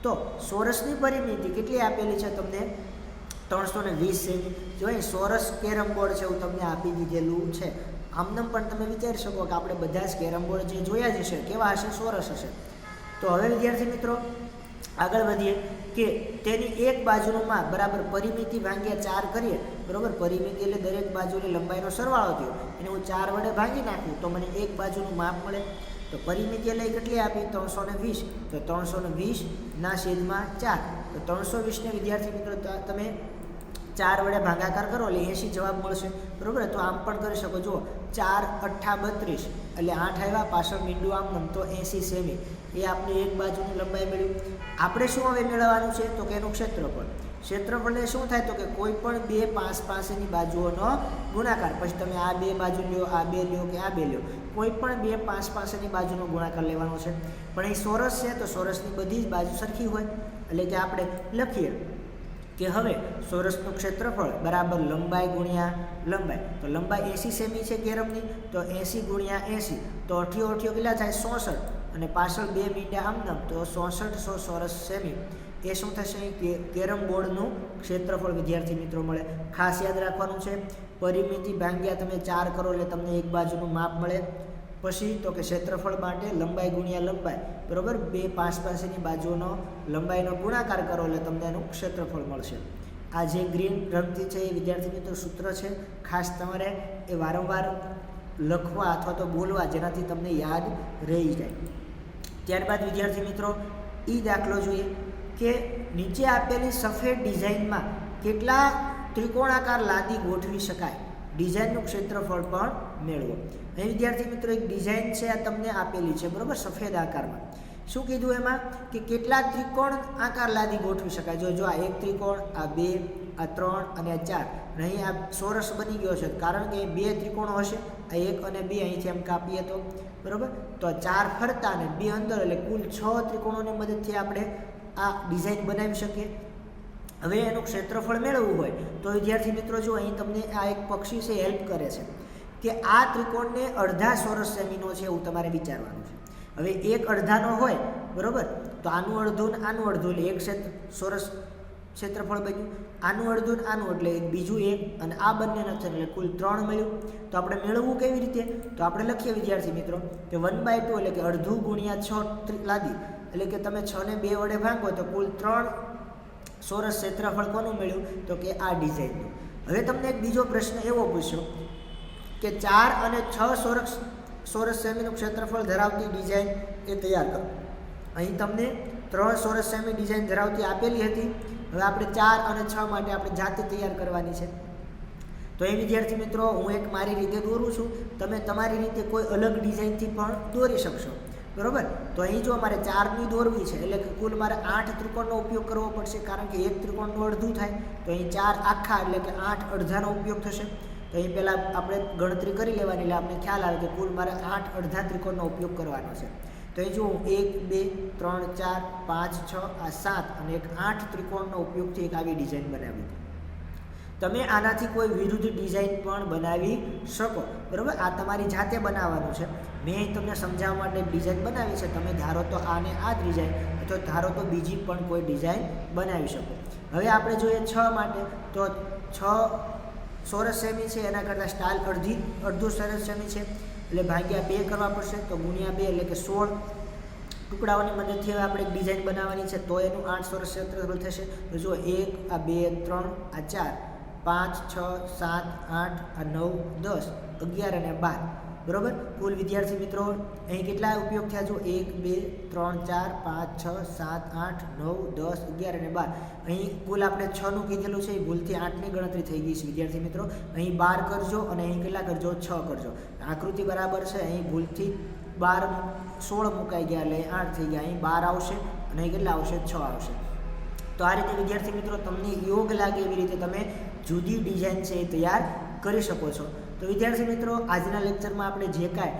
તો ચોરસની પરિમિતિ કેટલી આપેલી છે તમને 320 સેમી. જો અહીં ચોરસ કેરમ બોર્ડ છે એવું તમને આપી દીધેલું છે. આમનામ પણ તમે વિચારી શકો કે આપણે બધા જ કેરમ બોર્ડ જે જોયા જ હશે કેવા હશે ચોરસ હશે. તો હવે વિદ્યાર્થી મિત્રો આગળ વધીએ કે તેની એક બાજુનું માપ બરાબર પરિમિતિ ભાગ્યા 4 કરીએ બરાબર. પરિમિતિ એટલે દરેક બાજુની લંબાઈનો સરવાળો થયો, એને હું 4 વડે ભાગી નાખું તો મને એક બાજુનું માપ મળે. તો પરિમિતિ એટલે કેટલી આપી 320, તો 320/4. તો 320ને વિદ્યાર્થી મિત્રો તમે 4 વડે ભાગાકાર કરો એટલે 80 જવાબ મળશે બરાબર. તો આમ પણ કરી શકો, જુઓ 4 × 8 = 32 એટલે 8 આવ્યા, પાછળ મીંડું આમ તો 80 સેમી એ આપણે એક બાજુની લંબાઈ મળ્યું. આપણે શું હવે મેળવવાનું છે તો કે એનું ક્ષેત્રફળ. ક્ષેત્રફળને શું થાય તો કે કોઈ પણ 2 પાસેની બાજુઓનો ગુણાકાર, પછી તમે આ 2 બાજુ લ્યો, આ 2 લ્યો કે આ 2 લ્યો, કોઈ પણ 2 પાસેની બાજુનો ગુણાકાર લેવાનો છે. પણ અહીં ચોરસ છે તો ચોરસની બધી જ બાજુ સરખી હોય એટલે કે આપણે લખીએ કે હવે ચોરસનું ક્ષેત્રફળ બરાબર લંબાઈ ગુણ્યા લંબાઈ. તો લંબાઈ 80 સેમી છે કેરમની, તો 80 × 80 તો 88 કેટલા થાય 64 અને પાછળ 2 મીંડા આમનામ તો 6600 ચોરસ સેમી. એ શું થશે કેરમ બોર્ડનું ક્ષેત્રફળ વિદ્યાર્થી મિત્રો મળે. ખાસ યાદ રાખવાનું છે પરિમિતિ ભાગ્યા તમે 4 કરો એટલે તમને એક બાજુનું માપ મળે. પછી તો કે ક્ષેત્રફળ માટે લંબાઈ ગુણ્યા લંબાઈ બરાબર, 2 પાસેની બાજુનો લંબાઈનો ગુણાકાર કરો એટલે તમને એનું ક્ષેત્રફળ મળશે. આ જે ગ્રીન રંગથી છે એ વિદ્યાર્થી મિત્રો સૂત્ર છે, ખાસ તમારે એ વારંવાર લખવા અથવા તો બોલવા જેનાથી તમને યાદ રહી જાય. ત્યારબાદ વિદ્યાર્થી મિત્રો દાખલો જોઈએ કે નીચે આપેલી સફેદ ડિઝાઇનમાં કેટલા ત્રિકોણાકાર લાદી ગોઠવી શકાય, ડિઝાઇનનું ક્ષેત્રફળ પણ મેળવો. અહીં વિદ્યાર્થી મિત્રો એક ડિઝાઇન છે, આ તમને આપેલી છે, બરાબર, સફેદ આકારમાં. શું કીધું એમાં કે કેટલા ત્રિકોણ આકાર લાદી ગોઠવી શકાય. જો આ એક ત્રિકોણ, આ બે, આ ત્રણ અને આ ચાર, અને અહીં આ ચોરસ બની ગયો છે કારણ કે બે ત્રિકોણો હશે, આ એક અને બે અહીંથી એમ કાપીએ તો, બરાબર, તો ચાર ફરતા અને બે અંદર, એટલે કુલ 6 ત્રિકોણોની મદદથી આપણે આ ડિઝાઇન બનાવી શકીએ. હવે એનું ક્ષેત્રફળ મેળવવું હોય તો વિદ્યાર્થી મિત્રો જો અહીં તમને આ એક પક્ષી છે હેલ્પ કરે છે કે આ ત્રિકોણને અડધા ચોરસ સેમીનો છે એવું તમારે વિચારવાનું છે. હવે એક અડધાનો હોય, બરાબર, તો આનું અડધું ને આનું અડધું એટલે એક ચોરસ ક્ષેત્રફળ બન્યું, આનું અડધું ને આનું એટલે બીજું એક, અને આ બંનેના છે એટલે કુલ 3 મળ્યું. તો આપણે મેળવવું કેવી રીતે? તો આપણે લખીએ વિદ્યાર્થી મિત્રો કે 1/2 એટલે કે અડધું ગુણ્યા 6 લાદી, એટલે કે તમે 6 ને 2 વડે ભાગો તો કુલ 3 ચોરસ ક્ષેત્રફળ કોનું મળ્યું? તો કે આ ડિઝાઇનનું. હવે તમને એક બીજો પ્રશ્ન એવો પૂછ્યો કે 4 અને 6 ચોરસ સેમીનું ક્ષેત્રફળ ધરાવતી ડિઝાઇન એ તૈયાર કરો. અહીં તમને 3 ચોરસ સેમી ડિઝાઇન ધરાવતી આપેલી હતી. હવે આપણે 4 અને 6 માટે આપણે જાતે તૈયાર કરવાની છે. તો એ વિદ્યાર્થી મિત્રો હું એક મારી રીતે દોરું છું, તમે તમારી રીતે કોઈ અલગ ડિઝાઇનથી પણ દોરી શકશો, બરાબર. તો અહીં જો મારે 4ની દોરવી છે એટલે કે કુલ મારે 8 ત્રિકોણનો ઉપયોગ કરવો પડશે, કારણ કે એક ત્રિકોણનું અડધું થાય, તો અહીં 4 આખા એટલે કે 8 અડધાનો ઉપયોગ થશે. તો અહીં પહેલાં આપણે ગણતરી કરી લેવાની એટલે આપણે ખ્યાલ આવે કે કુલ મારે 8 અડધા ત્રિકોણનો ઉપયોગ કરવાનો છે. તો અહીં જો 1 2 3 4 5 6 આ 7 અને એક 8 ત્રિકોણનો ઉપયોગથી એક આવી ડિઝાઇન બનાવી. તમે આનાથી કોઈ વિરુદ્ધ ડિઝાઇન પણ બનાવી શકો, બરાબર. આ તમારી જાતે બનાવવાનું છે. મેં તમને સમજાવવા માટે ડિઝાઇન બનાવી છે, તમે ધારો તો આને આ ડિઝાઇન અથવા ધારો તો બીજી પણ કોઈ ડિઝાઇન બનાવી શકો. હવે આપણે જોઈએ 6 માટે, તો 6 ચોરસ સેમી છે એના કરતાં સ્ટાઇલ અડધું ચોરસ સેમી છે એટલે ભાગ્યા 2 કરવા પડશે, તો ગુણ્યા 2 એટલે કે 16 ટુકડાઓની મદદથી હવે આપણે એક ડિઝાઇન બનાવવાની છે, તો એનું 8 ચોરસ ક્ષેત્રફળ થશે. તો જો 1 આ 2 3 આ 4 5 6 7 8 આ 9 10 11 અને 12, બરાબર. કુલ વિદ્યાર્થી મિત્રો અહીં કેટલા ઉપયોગ થયા? જો 1 2 3 4 5 6 7 8 9 10 11 અને 12. અહીં કુલ આપણે 6નું કીધેલું છે, એ ભૂલથી 8ની ગણતરી થઈ ગઈ છે વિદ્યાર્થી મિત્રો. અહીં 12 કરજો અને અહીં કેટલા કરજો? 6 કરજો. આકૃતિ બરાબર છે, અહીં ભૂલથી 16 મુકાઈ ગયા એટલે 8 થઈ ગયા. અહીં 12 આવશે અને અહીં કેટલા આવશે? 6 આવશે. તો આ રીતે વિદ્યાર્થી મિત્રો તમને યોગ લાગે એવી રીતે તમે જુદી ડિઝાઇન છે એ તૈયાર કરી શકો છો. તો વિદ્યાર્થી મિત્રો આજના લેક્ચરમાં આપણે જે કાંઈ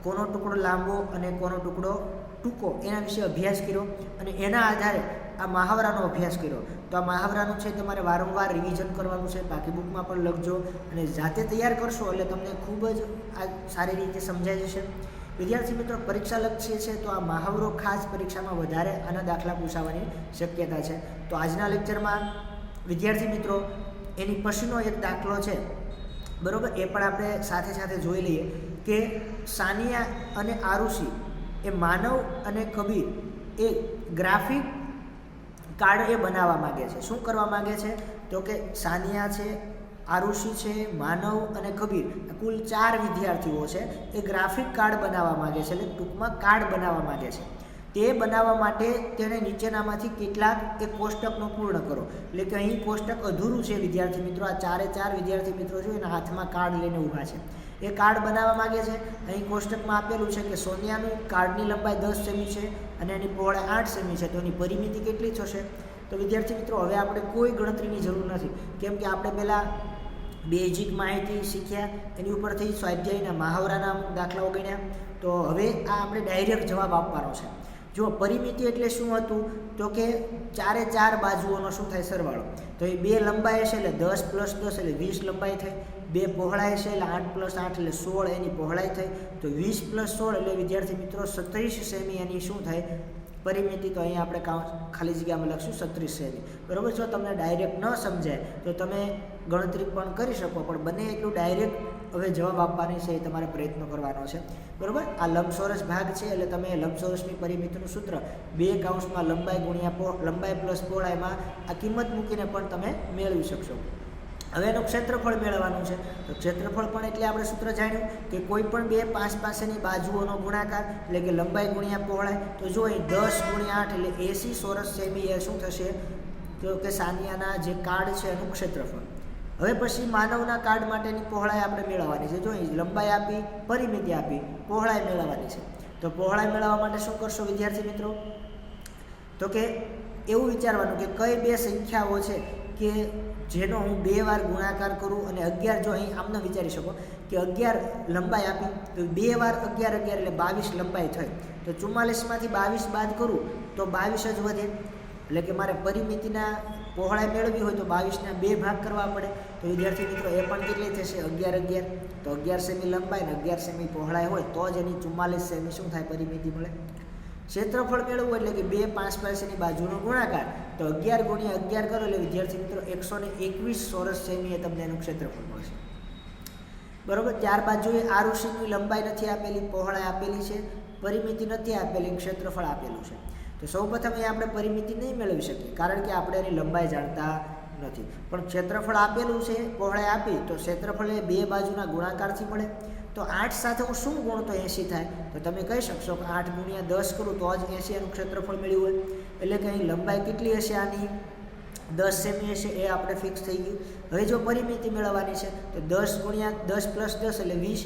કોનો ટુકડો લાંબો અને કોનો ટુકડો ટૂંકો એના વિશે અભ્યાસ કર્યો અને એના આધારે આ મહાવરાનો અભ્યાસ કર્યો. તો આ મહાવરાનું છે તમારે વારંવાર રિવિઝન કરવાનું છે, બાકી બુકમાં પણ લખજો અને જાતે તૈયાર કરશો એટલે તમને ખૂબ જ આ સારી રીતે સમજાઈ જશે. વિદ્યાર્થી મિત્રો પરીક્ષા લક્ષ્ય છે તો આ મહાવરો ખાસ પરીક્ષામાં વધારે આના દાખલા પૂછાવાની શક્યતા છે. તો આજના લેક્ચરમાં વિદ્યાર્થી મિત્રો એની પછીનો એક દાખલો છે, બરાબર, એ પણ આપણે સાથે સાથે જોઈ લઈએ કે સાનિયા અને આરુષિ એ માનવ અને કબીર એ ગ્રાફિક કાર્ડ એ બનાવવા માગે છે. શું કરવા માગે છે? તો કે સાનિયા છે, આરુષિ છે, માનવ અને કબીર કુલ 4 વિદ્યાર્થીઓ છે, એ ગ્રાફિક કાર્ડ બનાવવા માગે છે, એટલે ટૂંકમાં કાર્ડ બનાવવા માગે છે. તે બનાવવા માટે તેણે નીચેનામાંથી કેટલાક એક કોષ્ટકનો પૂર્ણ કરો. એટલે કે અહીં કોષ્ટક અધૂરું છે વિદ્યાર્થી મિત્રો. આ 4 વિદ્યાર્થી મિત્રો છે એના હાથમાં કાર્ડ લઈને ઊભા છે, એ કાર્ડ બનાવવા માગે છે. અહીં કોષ્ટકમાં આપેલું છે કે સોનિયાનું કાર્ડની લંબાઈ 10 સેમી છે અને એની પહોળાઈ 8 સેમી છે, તો એની પરિમિતિ કેટલી થશે? તો વિદ્યાર્થી મિત્રો હવે આપણે કોઈ ગણતરીની જરૂર નથી, કેમ કે આપણે પહેલાં બેઝિક માહિતી શીખ્યા, એની ઉપરથી સ્વાધ્યાયના મહાવરાના દાખલાઓ ગણ્યા. તો હવે આ આપણે ડાયરેક્ટ જવાબ આપવાનો છે. જો પરિમિતિ એટલે શું હતું? તો કે 4 બાજુઓનો શું થાય? સરવાળો. તો એ 2 લંબાઈ છે એટલે 10 + 10 એટલે 20 લંબાઈ થઈ, 2 પહોળાઈ છે એટલે 8 + 8 એટલે 16 એની પહોળાઈ થઈ, તો 20 + 16 એટલે વિદ્યાર્થી મિત્રો 36 સેમી એની શું થાય? પરિમિતિ. તો અહીંયા આપણે ખાલી જગ્યામાં લખશું 36 સેમી, બરાબર. જો તમને ડાયરેક્ટ ન સમજાય તો તમે ગણતરી પણ કરી શકો, પણ બને એટલું ડાયરેક્ટ હવે જવાબ આપવાની છે એ તમારે પ્રયત્ન કરવાનો છે, બરાબર. આ લંબચોરસ ભાગ છે એટલે તમે લંબચોરસની પરિમિતિનું સૂત્ર 2 કૌંસમાં લંબાઈ ગુણ્યા લંબાઈ પ્લસ પહોળાઈમાં આ કિંમત મૂકીને પણ તમે મેળવી શકશો. હવે એનું ક્ષેત્રફળ મેળવવાનું છે. તો ક્ષેત્રફળ પણ એટલે આપણે સૂત્ર જાણ્યું કે કોઈ પણ બે પાસેની બાજુઓનો ગુણાકાર એટલે કે લંબાઈ ગુણ્યા પહોળાઈ. તો જો અહીં 10 ગુણ્યા 8 એટલે 80 ચોરસ સેમી એ શું થશે તો કે સાનિયાના જે કાર્ડ છે એનું ક્ષેત્રફળ. હવે પછી માનવના કાર્ડ માટેની પહોળાઈ આપણે મેળવવાની છે. જો અહીં લંબાઈ આપી, પરિમિતિ આપી, પહોળાઈ મેળવવાની છે. તો પહોળાઈ મેળવવા માટે શું કરશો વિદ્યાર્થી મિત્રો? તો કે એવું વિચારવાનું કે કઈ બે સંખ્યાઓ છે કે જેનો હું 2 વાર ગુણાકાર કરું અને 11 જો અહીં આમને વિચારી શકો કે 11 લંબાઈ આપી તો 2 વાર 11 એટલે 22 લંબાઈ થઈ. તો 44માંથી 22 બાદ કરું તો 22 જ વધે. એટલે કે મારે પરિમિતિના પહોળાઈ મેળવવી હોય તો 22ના 2 ભાગ કરવા પડે. તો વિદ્યાર્થી મિત્રો એ પણ કેટલી થશે 11 તો 11 સેમી લંબાઈ ને 11 સેમી પહોળાઈ હોય તો જ એની 44 સેમી શું થાય પરિમિતિ મળે. ક્ષેત્રફળ મેળવવું એટલે કે બે પાસેની બાજુનો ગુણાકાર. તો 11 ગુણ્યા 11 કરો એટલે વિદ્યાર્થી મિત્રો 121 ચોરસ સેમી એ તમને એનું ક્ષેત્રફળ મળશે. બરોબર. ત્યારબાદ જોઈએ આ ઋષિની લંબાઈ નથી આપેલી, પહોળાઈ આપેલી છે, પરિમિતિ નથી આપેલી, ક્ષેત્રફળ આપેલું છે. તો સૌપ્રથમ એ આપણે પરિમિતિ નહીં મેળવી શકીએ કારણ કે આપણે એની લંબાઈ જાણતા નથી. પણ ક્ષેત્રફળ આપેલું છે, પહોળાઈ આપી તો ક્ષેત્રફળ એ બે બાજુના ગુણાકારથી મળે. તો 8 સાથે હું શું ગુણ તો 80 થાય. તો તમે કહી શકશો કે 8 ગુણ્યા 10 કરું તો જ 80 એનું ક્ષેત્રફળ મળ્યું હોય. એટલે કે અહીં લંબાઈ કેટલી હશે આની 10 સેમી હશે એ આપણે ફિક્સ થઈ ગયું. હવે જો પરિમિતિ મેળવવાની છે તો 10 ગુણ્યા 10 પ્લસ 10 એટલે 20,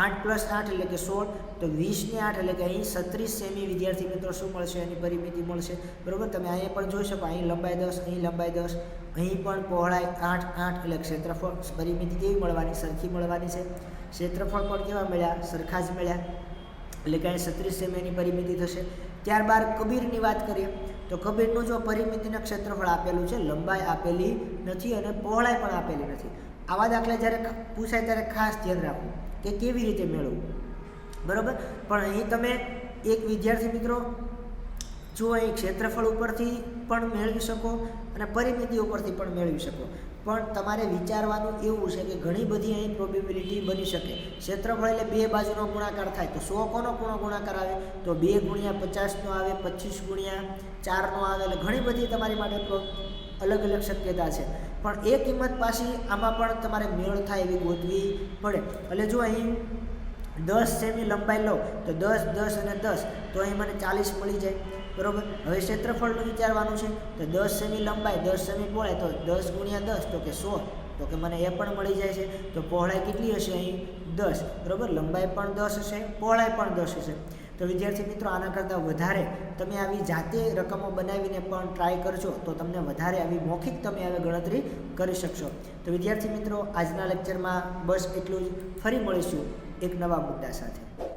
8 પ્લસ 8 એટલે કે 16. તો 20 ને 8 એટલે કે અહીં 36 સેમી વિદ્યાર્થી મિત્રો શું મળશે એની પરિમિતિ મળશે. બરાબર. તમે અહીંયા પણ જોઈ શકો અહીં લંબાઈ 10, અહીં લંબાઈ 10, અહીં પણ પહોળાઈ 8 એટલે ક્ષેત્રફળ પરિમિતિ કેવી મળવાની? સરખી મળવાની છે. ક્ષેત્રફળ પણ કેવા મળ્યા? સરખા જ મળ્યા. એટલે કે અહીં 36 સેમીની પરિમિતિ થશે. ત્યારબાદ કબીરની વાત કરીએ તો કબીરનું જો પરિમિતિના ક્ષેત્રફળ આપેલું છે, લંબાઈ આપેલી નથી અને પહોળાઈ પણ આપેલી નથી. આવા દાખલા જ્યારે પૂછાય ત્યારે ખાસ ધ્યાન રાખવું કે કેવી રીતે મેળવવું. બરાબર. પણ અહીં તમે એક વિદ્યાર્થી મિત્રો જો અહીં ક્ષેત્રફળ ઉપરથી પણ મેળવી શકો અને પરિમિતિ ઉપરથી પણ મેળવી શકો. પણ તમારે વિચારવાનું એવું છે કે ઘણી બધી અહીં પ્રોબેબિલિટી બની શકે. ક્ષેત્રફળ એટલે બે બાજુનો ગુણાકાર થાય તો 100 કોનો ગુણાકાર આવે? તો 2 ગુણ્યા 50નો આવે, 25 ગુણ્યા 4નો આવે. એટલે ઘણી બધી તમારી માટે અલગ અલગ શક્યતા છે. પણ એ કિંમત પાછી આમાં પણ તમારે મેળ થાય એવી ગોતવી પડે. એટલે જો અહીં 10 સેમી લંબાઈ લો તો 10, 10 અને 10 તો અહીં મને 40 મળી જાય. બરાબર. હવે ક્ષેત્રફળનું વિચારવાનું છે તો 10 સેમી લંબાઈ, 10 સેમી પહોળાઈ તો 10 ગુણ્યા 10 તો કે 100. તો કે મને એ પણ મળી જાય છે. તો પહોળાઈ કેટલી હશે અહીં? 10. બરાબર. લંબાઈ પણ 10 હશે, પહોળાઈ પણ 10 હશે. તો વિદ્યાર્થી મિત્રો આના કરતાં વધારે તમે આવી જાતે રકમો બનાવીને પણ ટ્રાય કરજો તો તમને વધારે આવી મૌખિક તમે હવે ગણતરી કરી શકશો. તો વિદ્યાર્થી મિત્રો આજના લેક્ચરમાં બસ એટલું જ. ફરી મળીશું એક નવા મુદ્દા સાથે.